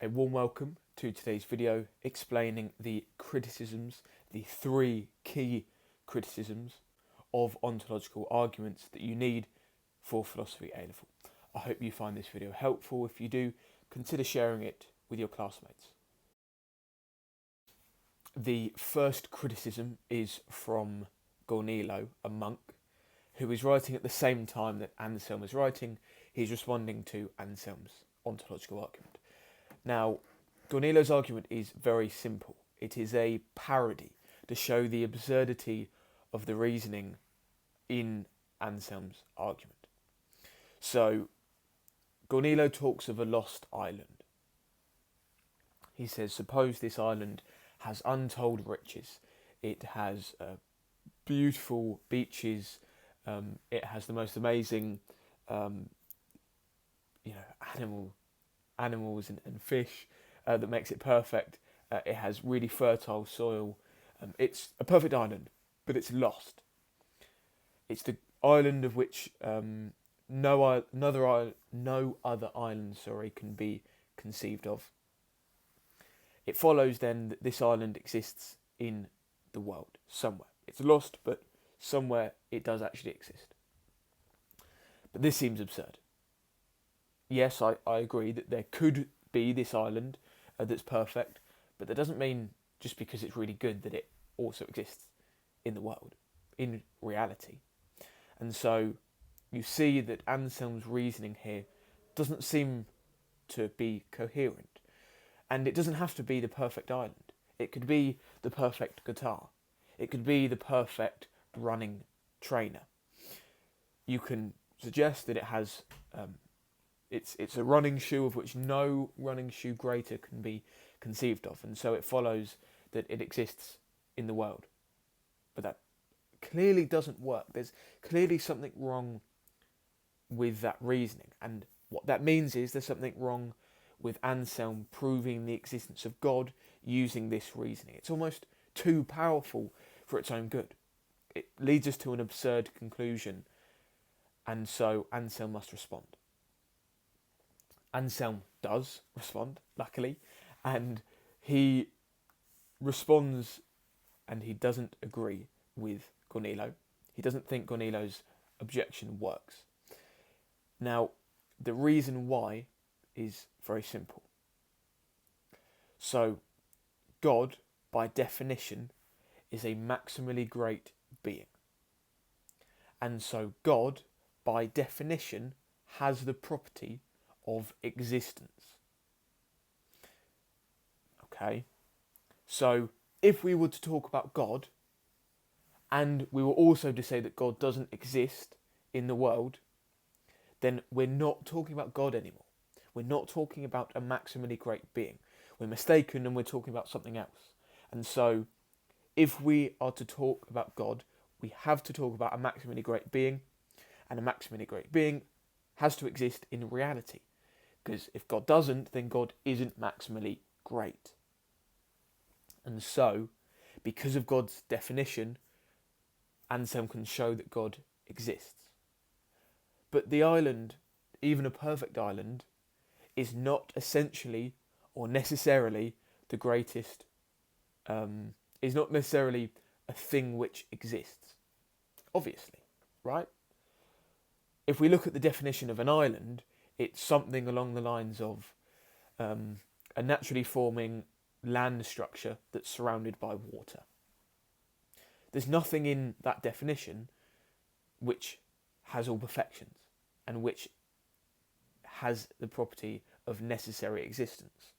A warm welcome to today's video explaining the criticisms, the three key criticisms of ontological arguments that you need for philosophy A-level. I hope you find this video helpful. If you do, consider sharing it with your classmates. The first criticism is from Goro, a monk, who is writing at the same time that Anselm is writing. He's responding to Anselm's ontological argument. Now, Goro's argument is very simple. It is a parody to show the absurdity of the reasoning in Anselm's argument. So, Goro talks of a lost island. He says, suppose this island has untold riches. It has beautiful beaches. It has the most amazing, animals and fish that makes it perfect. It has really fertile soil. It's a perfect island, but it's lost. It's the island of which no other island, can be conceived of. It follows then that this island exists in the world somewhere. It's lost, but somewhere it does actually exist. But this seems absurd. Yes, I agree that there could be this island that's perfect, but that doesn't mean just because it's really good that it also exists in the world, in reality. And so you see that Anselm's reasoning here doesn't seem to be coherent. And it doesn't have to be the perfect island. It could be the perfect guitar. It could be the perfect running trainer. You can suggest that it has it's a running shoe of which no running shoe greater can be conceived of, and so it follows that it exists in the world. But that clearly doesn't work. There's clearly something wrong with that reasoning, and what that means is there's something wrong with Anselm proving the existence of God using this reasoning. It's almost too powerful for its own good. It leads us to an absurd conclusion, and so Anselm must respond. Anselm does respond, luckily, and he responds and he doesn't agree with Goro. He doesn't think Goro's objection works. Now, the reason why is very simple. So, God, by definition, is a maximally great being. And so God, by definition, has the property of existence. Okay? So, if we were to talk about God, and we were also to say that God doesn't exist in the world, then we're not talking about God anymore. We're not talking about a maximally great being. We're mistaken and we're talking about something else. And so, if we are to talk about God, we have to talk about a maximally great being, and a maximally great being has to exist in reality. Because if God doesn't, then God isn't maximally great. And so, because of God's definition, Anselm can show that God exists. But the island, even a perfect island, is not essentially or necessarily the greatest, is not necessarily a thing which exists. Obviously, right? If we look at the definition of an island, it's something along the lines of a naturally forming land structure that's surrounded by water. There's nothing in that definition which has all perfections and which has the property of necessary existence.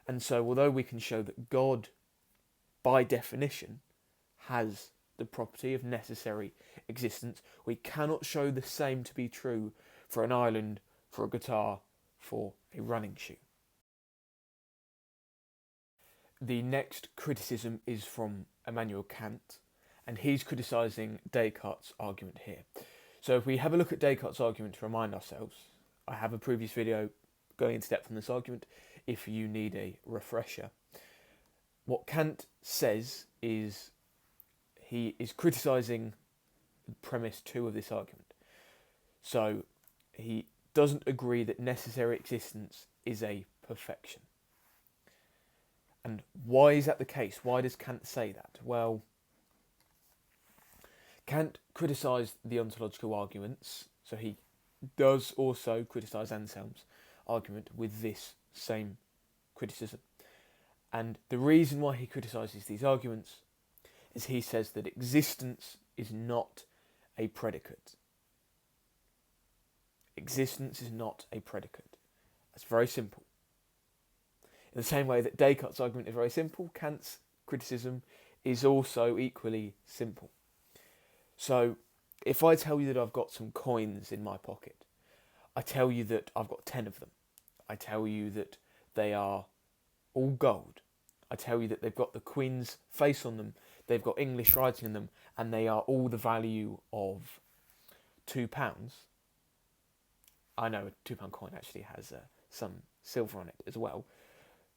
And so, although we can show that God, by definition, has the property of necessary existence, we cannot show the same to be true for an island, for a guitar, for a running shoe. The next criticism is from Immanuel Kant, and he's criticising Descartes' argument here. So if we have a look at Descartes' argument to remind ourselves, I have a previous video going into depth on this argument if you need a refresher. What Kant says is he is criticising premise 2 of this argument. So he doesn't agree that necessary existence is a perfection. And why is that the case? Why does Kant say that? Well, Kant criticised the ontological arguments, so he does also criticise Anselm's argument with this same criticism. And the reason why he criticises these arguments is he says that existence is not a predicate. Existence is not a predicate. That's very simple. In the same way that Descartes' argument is very simple, Kant's criticism is also equally simple. So, if I tell you that I've got some coins in my pocket, I tell you that I've got 10 of them. I tell you that they are all gold. I tell you that they've got the Queen's face on them, they've got English writing in them, and they are all the value of £2. I know a £2 coin actually has some silver on it as well.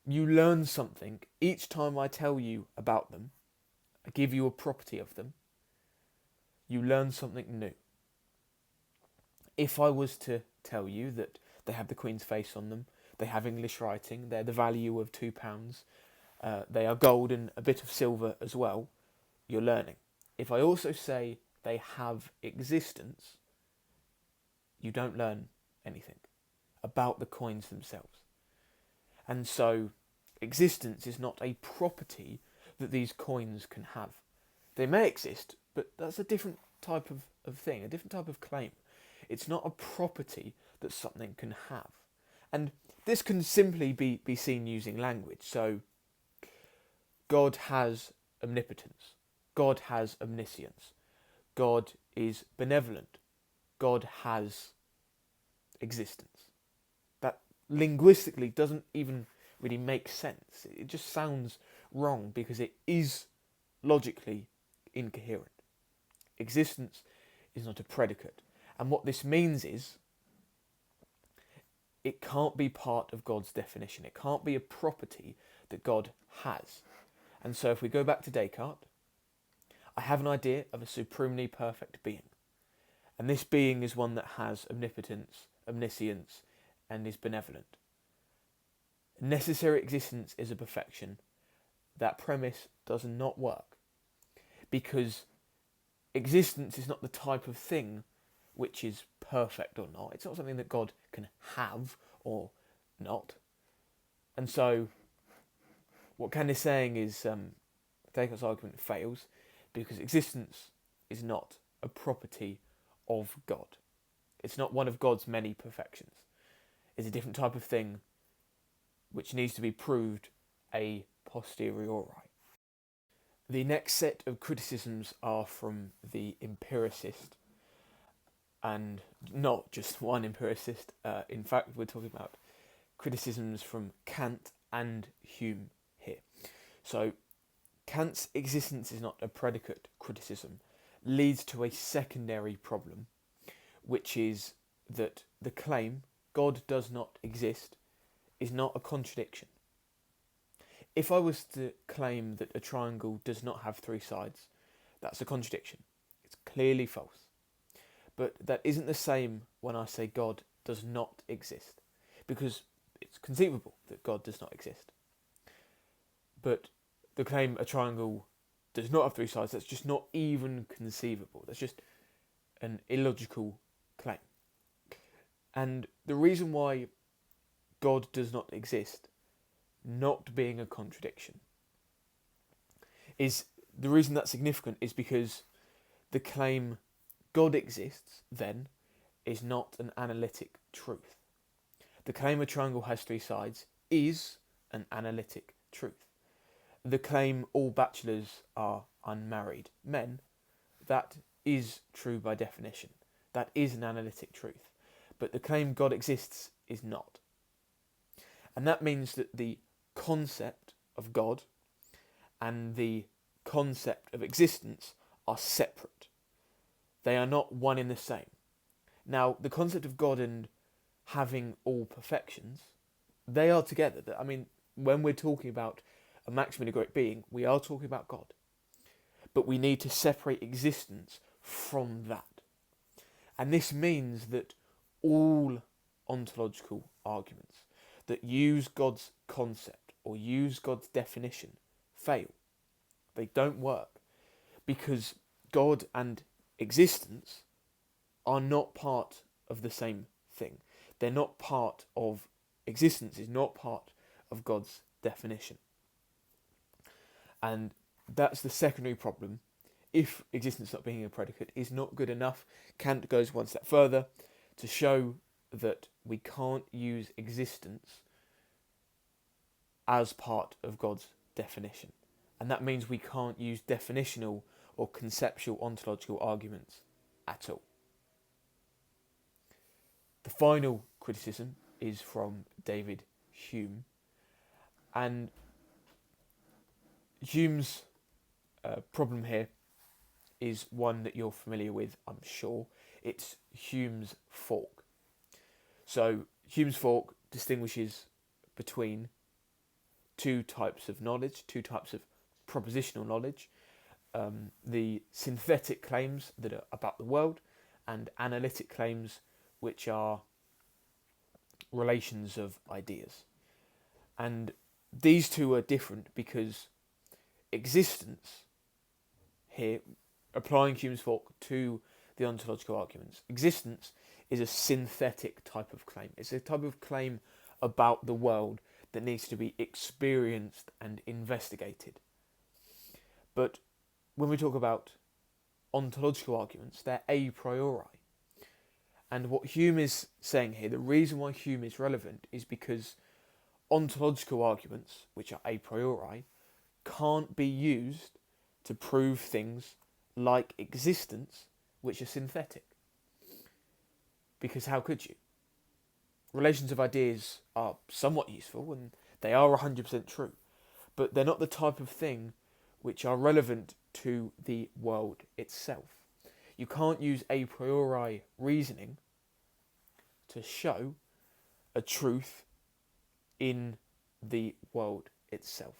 You learn something each time I tell you about them. I give you a property of them. You learn something new. If I was to tell you that they have the Queen's face on them, they have English writing, they're the value of £2, they are gold and a bit of silver as well, you're learning. If I also say they have existence, you don't learn anything about the coins themselves. And so, existence is not a property that these coins can have. They may exist, but that's a different type of thing, a different type of claim. It's not a property that something can have. And this can simply be seen using language. So, God has omnipotence. God has omniscience. God is benevolent. God has existence. That linguistically doesn't even really make sense. It just sounds wrong because it is logically incoherent. Existence is not a predicate. And what this means is it can't be part of God's definition. It can't be a property that God has. And so if we go back to Descartes, I have an idea of a supremely perfect being. And this being is one that has omnipotence, omniscience, and is benevolent. Necessary existence is a perfection. That premise does not work. Because existence is not the type of thing which is perfect or not. It's not something that God can have or not. And so, what Kant is saying is Descartes' argument fails because existence is not a property of God. It's not one of God's many perfections. It's a different type of thing which needs to be proved a posteriori. The next set of criticisms are from the empiricist, and not just one empiricist. In fact, we're talking about criticisms from Kant and Hume here. So, Kant's existence is not a predicate criticism leads to a secondary problem, which is that the claim God does not exist is not a contradiction. If I was to claim that a triangle does not have three sides, that's a contradiction. It's clearly false. But that isn't the same when I say God does not exist, because it's conceivable that God does not exist. But the claim a triangle does not have three sides, that's just not even conceivable. That's just an illogical claim. And the reason why God does not exist, not being a contradiction, is the reason that's significant is because the claim God exists, then, is not an analytic truth. The claim a triangle has three sides is an analytic truth. The claim all bachelors are unmarried men, that is true by definition. That is an analytic truth. But the claim God exists is not. And that means that the concept of God and the concept of existence are separate. They are not one in the same. Now, the concept of God and having all perfections, they are together. I mean, when we're talking about a maximally great being, we are talking about God. But we need to separate existence from that. And this means that all ontological arguments that use God's concept or use God's definition fail. They don't work because God and existence are not part of the same thing. They're not part of existence is not part of God's definition. And that's the secondary problem. If existence not being a predicate is not good enough, Kant goes one step further to show that we can't use existence as part of God's definition. And that means we can't use definitional or conceptual ontological arguments at all. The final criticism is from David Hume. And Hume's problem here is one that you're familiar with, I'm sure. It's Hume's fork. So Hume's fork distinguishes between two types of knowledge, two types of propositional knowledge. The synthetic claims that are about the world and analytic claims which are relations of ideas. And these two are different because existence here, applying Hume's fork to the ontological arguments, existence is a synthetic type of claim. It's a type of claim about the world that needs to be experienced and investigated. But when we talk about ontological arguments, they're a priori. And what Hume is saying here, the reason why Hume is relevant is because ontological arguments, which are a priori, can't be used to prove things like existence, which are synthetic. Because how could you? Relations of ideas are somewhat useful and they are 100% true, but they're not the type of thing which are relevant to the world itself. You can't use a priori reasoning to show a truth in the world itself.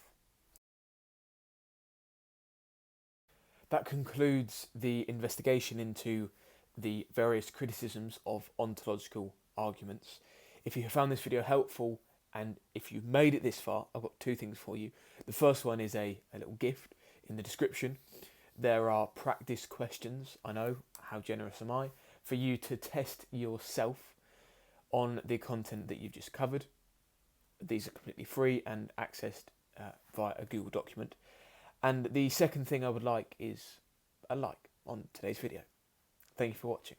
That concludes the investigation into the various criticisms of ontological arguments. If you have found this video helpful and if you've made it this far, I've got two things for you. The first one is a little gift in the description. There are practice questions, I know, how generous am I, for you to test yourself on the content that you've just covered. These are completely free and accessed via a Google document. And the second thing I would like is a like on today's video. Thank you for watching.